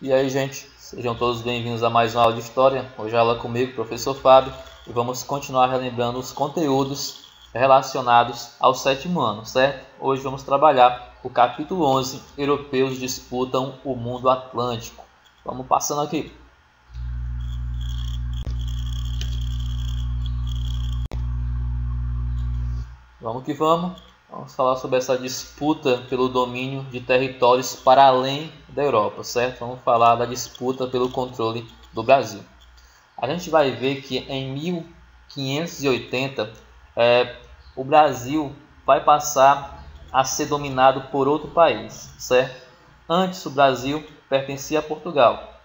E aí, gente, sejam todos bem-vindos a mais uma aula de História. Hoje a aula comigo, professor Fábio, e vamos continuar relembrando os conteúdos relacionados ao 7º ano, certo? Hoje vamos trabalhar o capítulo 11, Europeus disputam o mundo atlântico. Vamos passando aqui. Vamos que vamos. Vamos falar sobre essa disputa pelo domínio de territórios para além da Europa, certo? Vamos falar da disputa pelo controle do Brasil. A gente vai ver que em 1580 o Brasil vai passar a ser dominado por outro país, certo? Antes o Brasil pertencia a Portugal.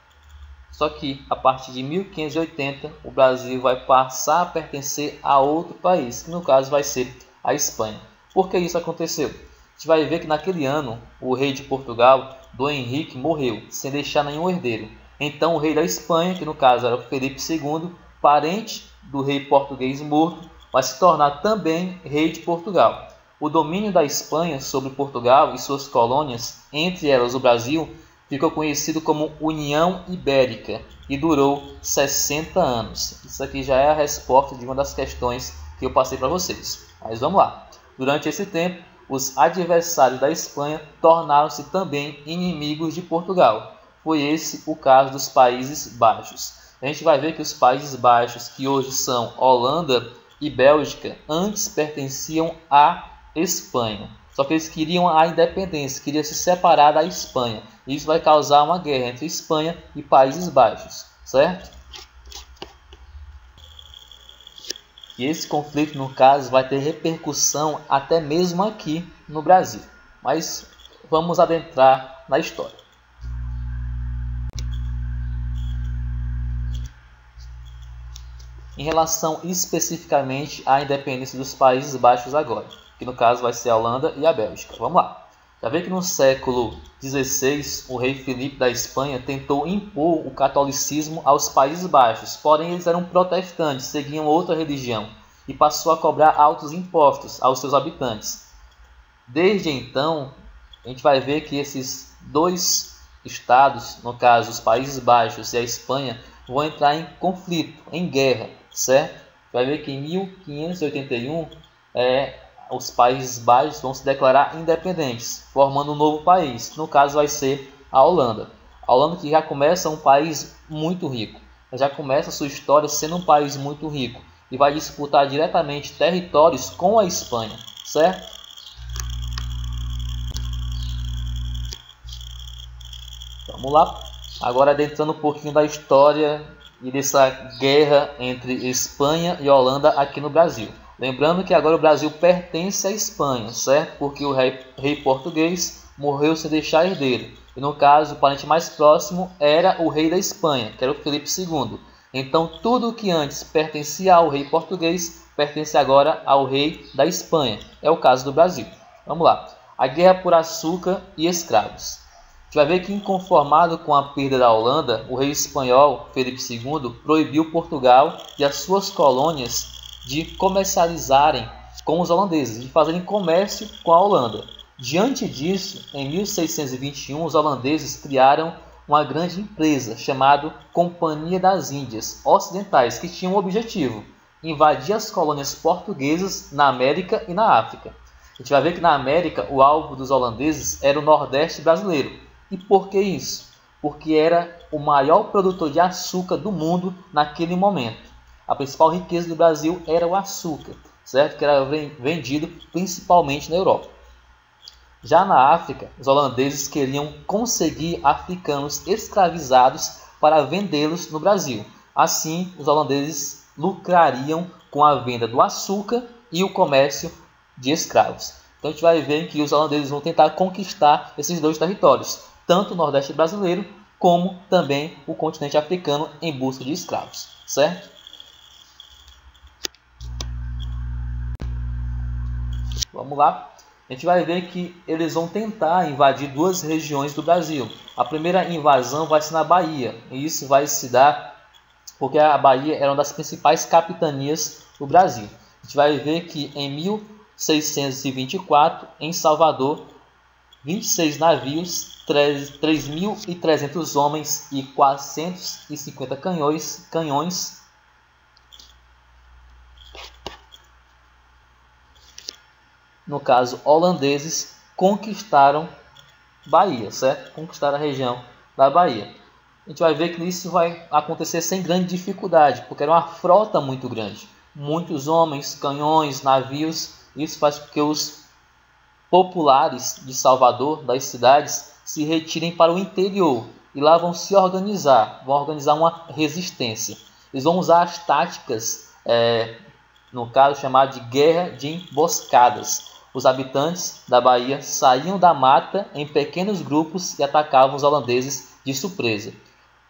Só que a partir de 1580 o Brasil vai passar a pertencer a outro país, que no caso vai ser a Espanha. Por que isso aconteceu? A gente vai ver que naquele ano o rei de Portugal, Dom Henrique, morreu sem deixar nenhum herdeiro. Então o rei da Espanha, que no caso era o Felipe II, parente do rei português morto, vai se tornar também rei de Portugal. O domínio da Espanha sobre Portugal e suas colônias, entre elas o Brasil, ficou conhecido como União Ibérica e durou 60 anos. Isso aqui já é a resposta de uma das questões que eu passei para vocês. Mas vamos lá. Durante esse tempo, os adversários da Espanha tornaram-se também inimigos de Portugal. Foi esse o caso dos Países Baixos. A gente vai ver que os Países Baixos, que hoje são Holanda e Bélgica, antes pertenciam à Espanha. Só que eles queriam a independência, queriam se separar da Espanha. Isso vai causar uma guerra entre Espanha e Países Baixos, certo? E esse conflito, no caso, vai ter repercussão até mesmo aqui no Brasil. Mas vamos adentrar na história. Em relação especificamente à independência dos Países Baixos agora, que no caso vai ser a Holanda e a Bélgica. Vamos lá. Já vê que no século XVI, o rei Filipe da Espanha tentou impor o catolicismo aos Países Baixos, porém eles eram protestantes, seguiam outra religião, e passou a cobrar altos impostos aos seus habitantes. Desde então, a gente vai ver que esses dois estados, no caso os Países Baixos e a Espanha, vão entrar em conflito, em guerra, certo? Vai ver que em 1581 os Países Baixos vão se declarar independentes, formando um novo país, que no caso vai ser a Holanda. A Holanda que já começa um país muito rico, já começa a sua história sendo um país muito rico e vai disputar diretamente territórios com a Espanha, certo? Vamos lá, agora adentrando um pouquinho da história e dessa guerra entre Espanha e Holanda aqui no Brasil. Lembrando que agora o Brasil pertence à Espanha, certo? Porque o rei português morreu sem deixar herdeiro. E no caso, o parente mais próximo era o rei da Espanha, que era o Felipe II. Então, tudo que antes pertencia ao rei português, pertence agora ao rei da Espanha. É o caso do Brasil. Vamos lá. A guerra por açúcar e escravos. A gente vai ver que, inconformado com a perda da Holanda, o rei espanhol, Felipe II, proibiu Portugal e as suas colônias de comercializarem com os holandeses, de fazerem comércio com a Holanda. Diante disso, em 1621, os holandeses criaram uma grande empresa chamada Companhia das Índias Ocidentais, que tinha um objetivo: invadir as colônias portuguesas na América e na África. A gente vai ver que na América o alvo dos holandeses era o Nordeste brasileiro. E por que isso? Porque era o maior produtor de açúcar do mundo naquele momento. A principal riqueza do Brasil era o açúcar, certo? Que era vendido principalmente na Europa. Já na África, os holandeses queriam conseguir africanos escravizados para vendê-los no Brasil. Assim, os holandeses lucrariam com a venda do açúcar e o comércio de escravos. Então a gente vai ver que os holandeses vão tentar conquistar esses dois territórios, tanto o Nordeste brasileiro como também o continente africano em busca de escravos, certo? Vamos lá. A gente vai ver que eles vão tentar invadir duas regiões do Brasil. A primeira invasão vai ser na Bahia. E isso vai se dar porque a Bahia era uma das principais capitanias do Brasil. A gente vai ver que em 1624, em Salvador, 26 navios, 3.300 homens e 450 canhões. No caso, holandeses conquistaram Bahia, certo? Conquistaram a região da Bahia. A gente vai ver que isso vai acontecer sem grande dificuldade, porque era uma frota muito grande. Muitos homens, canhões, navios. Isso faz com que os populares de Salvador, das cidades, se retirem para o interior. E lá vão se organizar, vão organizar uma resistência. Eles vão usar as táticas, no caso chamada de guerra de emboscadas. Os habitantes da Bahia saíam da mata em pequenos grupos e atacavam os holandeses de surpresa.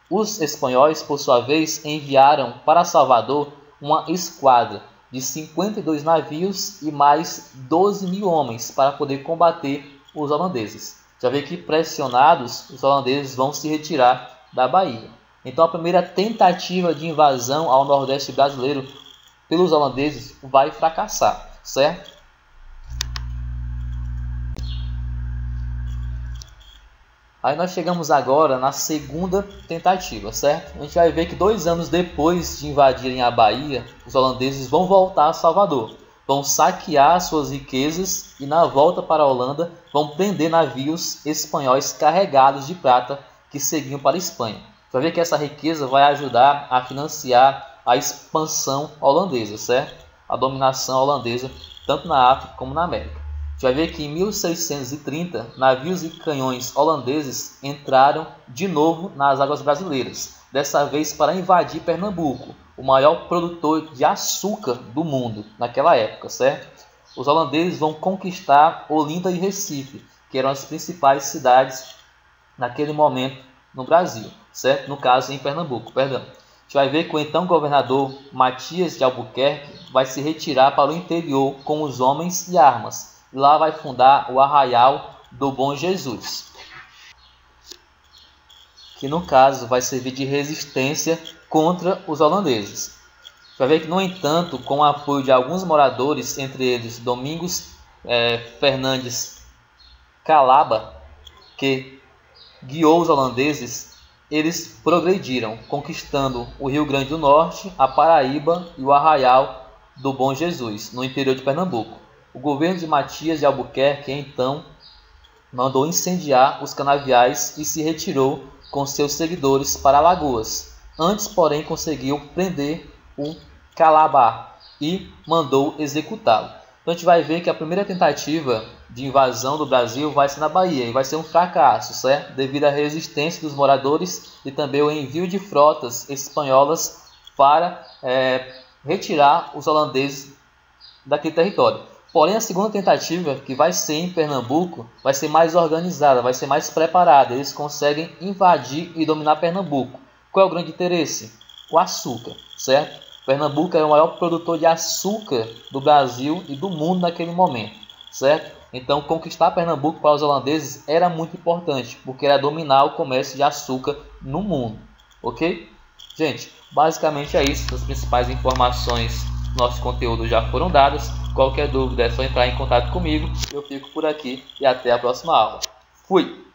Os espanhóis, por sua vez, enviaram para Salvador uma esquadra de 52 navios e mais 12.000 homens para poder combater os holandeses. Já vê que pressionados, os holandeses vão se retirar da Bahia. Então a primeira tentativa de invasão ao Nordeste brasileiro pelos holandeses vai fracassar, certo? Aí nós chegamos agora na segunda tentativa, certo? A gente vai ver que 2 anos depois de invadirem a Bahia, os holandeses vão voltar a Salvador, vão saquear suas riquezas e na volta para a Holanda vão prender navios espanhóis carregados de prata que seguiam para a Espanha. Vai ver que essa riqueza vai ajudar a financiar a expansão holandesa, certo? A dominação holandesa tanto na África como na América. Já vê que em 1630, navios e canhões holandeses entraram de novo nas águas brasileiras, dessa vez para invadir Pernambuco, o maior produtor de açúcar do mundo naquela época, certo? Os holandeses vão conquistar Olinda e Recife, que eram as principais cidades naquele momento no Brasil, certo? No caso em Pernambuco, perdão. A gente vai ver que o então governador Matias de Albuquerque vai se retirar para o interior com os homens e armas. Lá vai fundar o Arraial do Bom Jesus, que no caso vai servir de resistência contra os holandeses. Vai ver que, no entanto, com o apoio de alguns moradores, entre eles Domingos Fernandes Calaba, que guiou os holandeses, eles progrediram, conquistando o Rio Grande do Norte, a Paraíba e o Arraial do Bom Jesus, no interior de Pernambuco. O governo de Matias de Albuquerque, então, mandou incendiar os canaviais e se retirou com seus seguidores para Alagoas. Antes, porém, conseguiu prender o Calabar e mandou executá-lo. Então a gente vai ver que a primeira tentativa de invasão do Brasil vai ser na Bahia e vai ser um fracasso, certo? Devido à resistência dos moradores e também o envio de frotas espanholas para retirar os holandeses daquele território. Porém, a segunda tentativa, que vai ser em Pernambuco, vai ser mais organizada, vai ser mais preparada. Eles conseguem invadir e dominar Pernambuco. Qual é o grande interesse? O açúcar, certo? Pernambuco era o maior produtor de açúcar do Brasil e do mundo naquele momento, certo? Então, conquistar Pernambuco para os holandeses era muito importante, porque era dominar o comércio de açúcar no mundo, ok? Gente, basicamente é isso. As principais informações do nosso conteúdo já foram dadas. Qualquer dúvida é só entrar em contato comigo. Eu fico por aqui e até a próxima aula. Fui!